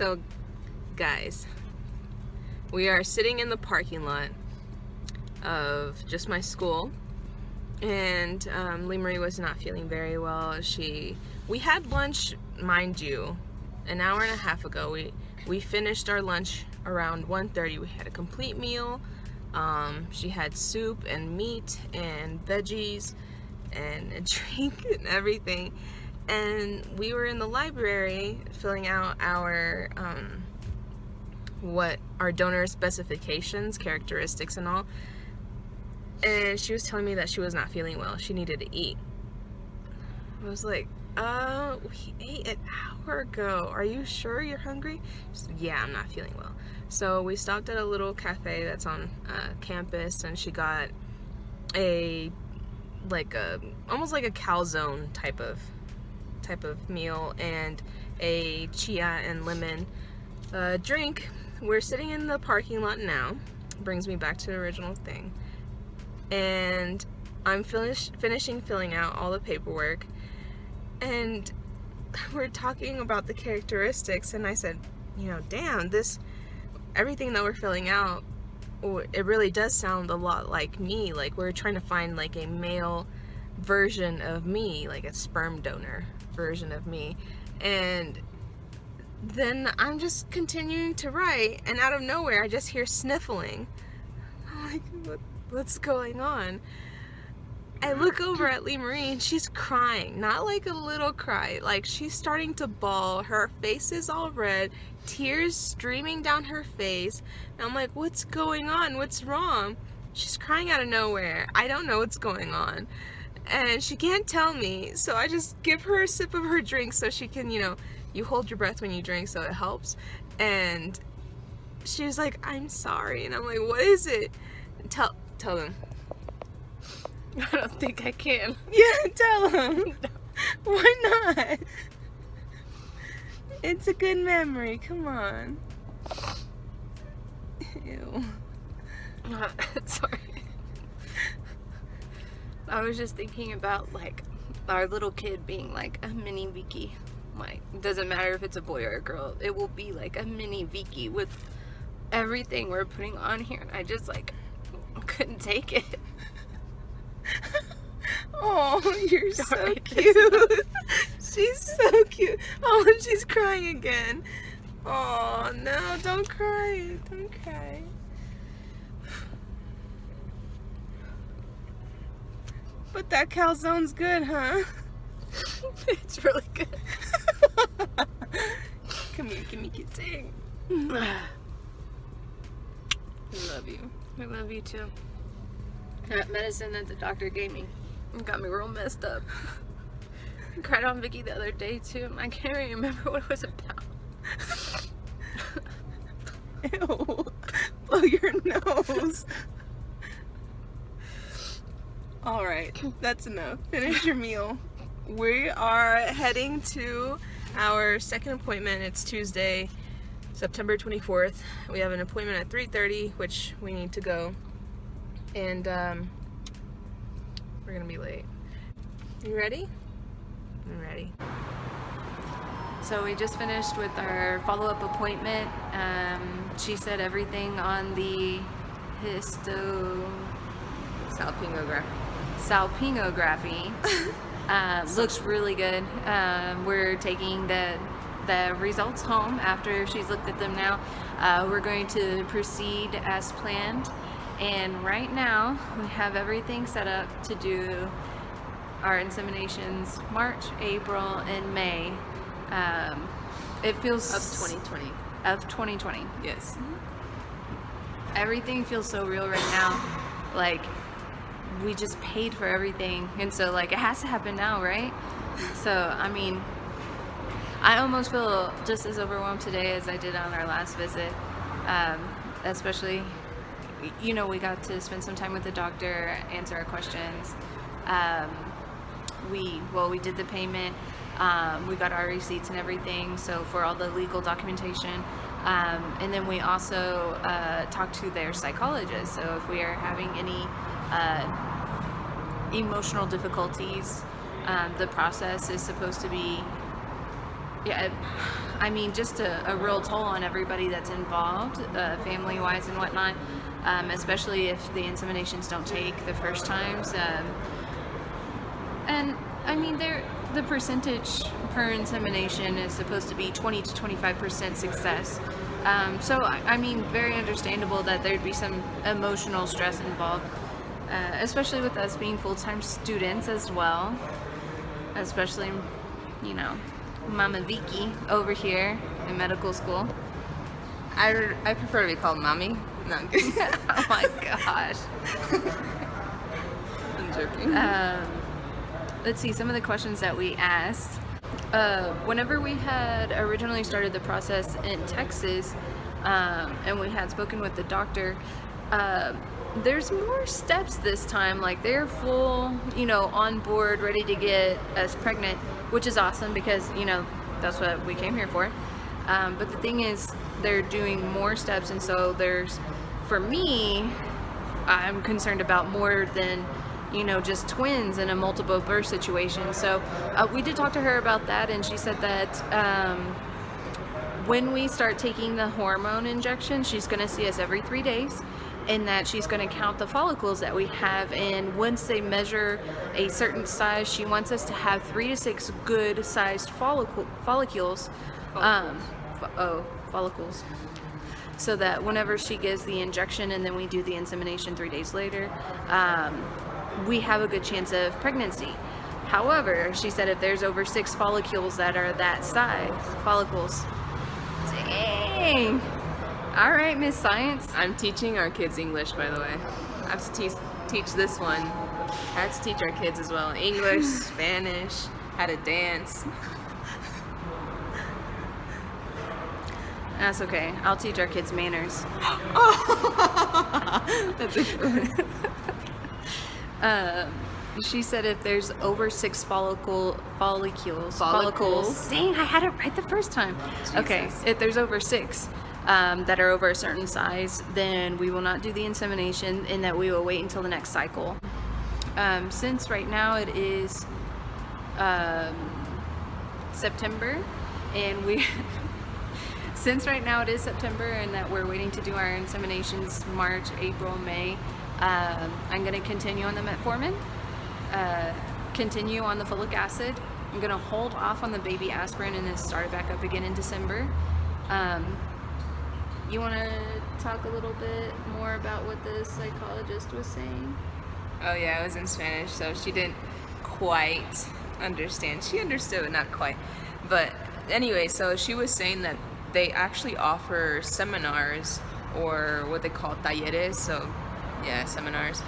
So, guys, we are sitting in the parking lot of just my school, and Leigh Marie was not feeling very well. We had lunch, mind you, an hour and a half ago. We finished our lunch around 1:30. We had a complete meal. She had soup and meat and veggies and a drink and everything. And we were in the library filling out our what our donor specifications, characteristics and all. And she was telling me that she was not feeling well. She needed to eat. I was like, we ate an hour ago. Are you sure you're hungry? She said, yeah, I'm not feeling well. So we stopped at a little cafe that's on campus, and she got almost like a calzone type of meal and a chia and lemon drink. We're sitting in the parking lot now. Brings me back to the original thing. And I'm finishing filling out all the paperwork, and we're talking about the characteristics, and I said, damn, everything that we're filling out, it really does sound a lot like me. Like, we're trying to find like a male version of me, like a sperm donor version of me. And then I'm just continuing to write, and out of nowhere I just hear sniffling. I'm like, what's going on? I look over at Leigh Marie, and she's crying. Not like a little cry, like she's starting to bawl. Her face is all red, tears streaming down her face. And I'm like, what's going on? What's wrong? She's crying out of nowhere. I don't know what's going on. And she can't tell me, so I just give her a sip of her drink so she can, you hold your breath when you drink, so it helps. And she was like, I'm sorry. And I'm like, what is it? Tell them. I don't think I can. Yeah, tell them. Why not? It's a good memory. Come on. Ew. Sorry. I was just thinking about, like, our little kid being like a mini Vicky. Like, it doesn't matter if it's a boy or a girl. It will be like a mini Vicky with everything we're putting on here. And I just, like, couldn't take it. Oh, you're so cute. She's so cute. Oh, and she's crying again. Oh, no, don't cry. Don't cry. But that calzone's good, huh? It's really good. Come here, give me a kiss. I love you. I love you too. That medicine that the doctor gave me got me real messed up. I cried on Vicky the other day too, and I can't even remember what it was about. Ew. Blow your nose. Alright, that's enough. Finish your meal. We are heading to our second appointment. It's Tuesday, September 24th. We have an appointment at 3:30, which we need to go. And we're gonna be late. You ready? I'm ready. So we just finished with our follow-up appointment. She said everything on the Hysterosalpingography looks really good. We're taking the results home after she's looked at them now. We're going to proceed as planned. And right now, we have everything set up to do our inseminations March, April, and May. It feels... Of 2020. Of 2020. Yes. Everything feels so real right now. Like, we just paid for everything. And so, like, it has to happen now, right? So, I mean, I almost feel just as overwhelmed today as I did on our last visit. Especially... we got to spend some time with the doctor, answer our questions. We did the payment. We got our receipts and everything, so for all the legal documentation. And then we also talked to their psychologist. So if we are having any emotional difficulties, the process is supposed to be, I mean, just a real toll on everybody that's involved, family-wise and whatnot, especially if the inseminations don't take the first times. And I mean, the percentage per insemination is supposed to be 20 to 25% success. So, I mean, very understandable that there'd be some emotional stress involved, especially with us being full-time students as well, especially, you know, Mama Vicky over here in medical school. I prefer to be called Mommy. No, I'm kidding. Oh my gosh. I'm joking. Let's see, some of the questions that we asked. Whenever we had originally started the process in Texas, and we had spoken with the doctor, there's more steps this time. Like, they're full, you know, on board, ready to get us pregnant, which is awesome because, you know, that's what we came here for. But the thing is, they're doing more steps, and so for me, I'm concerned about more than, you know, just twins in a multiple birth situation. So we did talk to her about that, and she said that when we start taking the hormone injection, she's going to see us every 3 days, and that she's going to count the follicles that we have, and once they measure a certain size, she wants us to have 3 to 6 good sized follicles, so that whenever she gives the injection and then we do the insemination 3 days later, we have a good chance of pregnancy. However, she said if there's over 6 follicles that are that size, dang. All right, Miss Science. I'm teaching our kids English, by the way. I have to teach this one. I have to teach our kids as well. English, Spanish, how to dance. That's okay. I'll teach our kids manners. That's it. She said if there's over 6 follicles. Dang, I had it right the first time. Jesus. Okay, if there's over 6 that are over a certain size, then we will not do the insemination, and that we will wait until the next cycle. Since right now it is September, and and that we're waiting to do our inseminations March, April, May, I'm going to continue on the metformin, continue on the folic acid. I'm going to hold off on the baby aspirin and then start it back up again in December. You want to talk a little bit more about what the psychologist was saying? Oh yeah, it was in Spanish, so she didn't quite understand. She understood, but not quite. But anyway, so she was saying that they actually offer seminars, or what they call talleres, so yeah, seminars,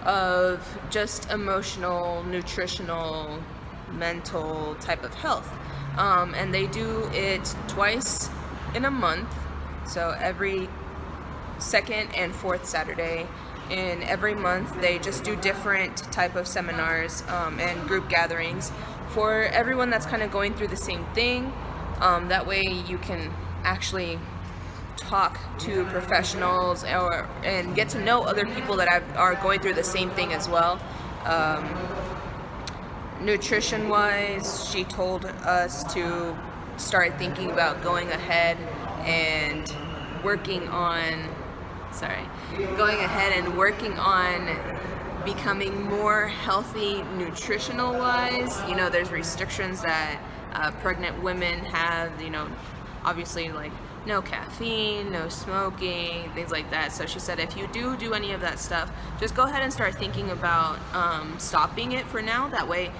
of just emotional, nutritional, mental type of health. And they do it twice in a month, so every second and fourth Saturday. And every month they just do different type of seminars and group gatherings for everyone that's kind of going through the same thing. That way you can actually talk to professionals and get to know other people that are going through the same thing as well. Nutrition wise, she told us to start thinking about going ahead and working on becoming more healthy nutritional wise. You know, there's restrictions that pregnant women have, you know, obviously, like no caffeine, no smoking, things like that. So she said if you do any of that stuff, just go ahead and start thinking about stopping it for now. That way,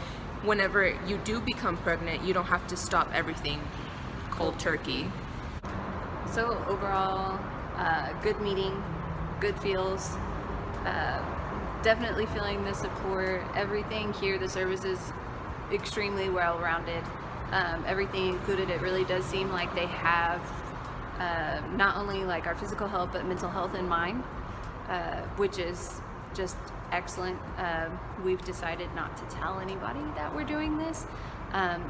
whenever you do become pregnant, you don't have to stop everything cold turkey. So overall, good meeting, good feels, definitely feeling the support. Everything here, the service is extremely well-rounded. Everything included. It really does seem like they have not only like our physical health but mental health in mind, which is just excellent. We've decided not to tell anybody that we're doing this,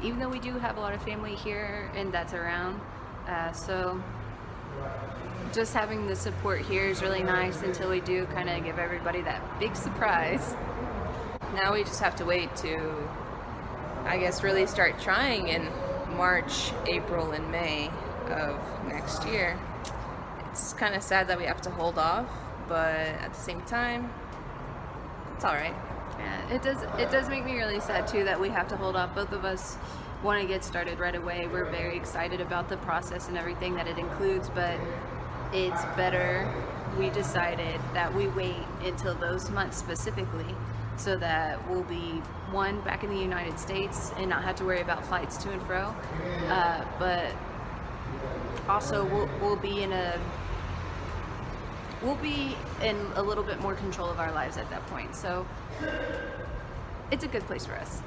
even though we do have a lot of family here and that's around. So just having the support here is really nice until we do kind of give everybody that big surprise. Now we just have to wait to, I guess, really start trying in March, April, and May of next year. It's kind of sad that we have to hold off, but at the same time, it's all right. Yeah, it does make me really sad too that we have to hold off. Both of us want to get started right away. We're very excited about the process and everything that it includes, but it's better, we decided, that we wait until those months specifically, so that we'll be, one, back in the United States and not have to worry about flights to and fro, but also we'll be in a little bit more control of our lives at that point. So it's a good place for us.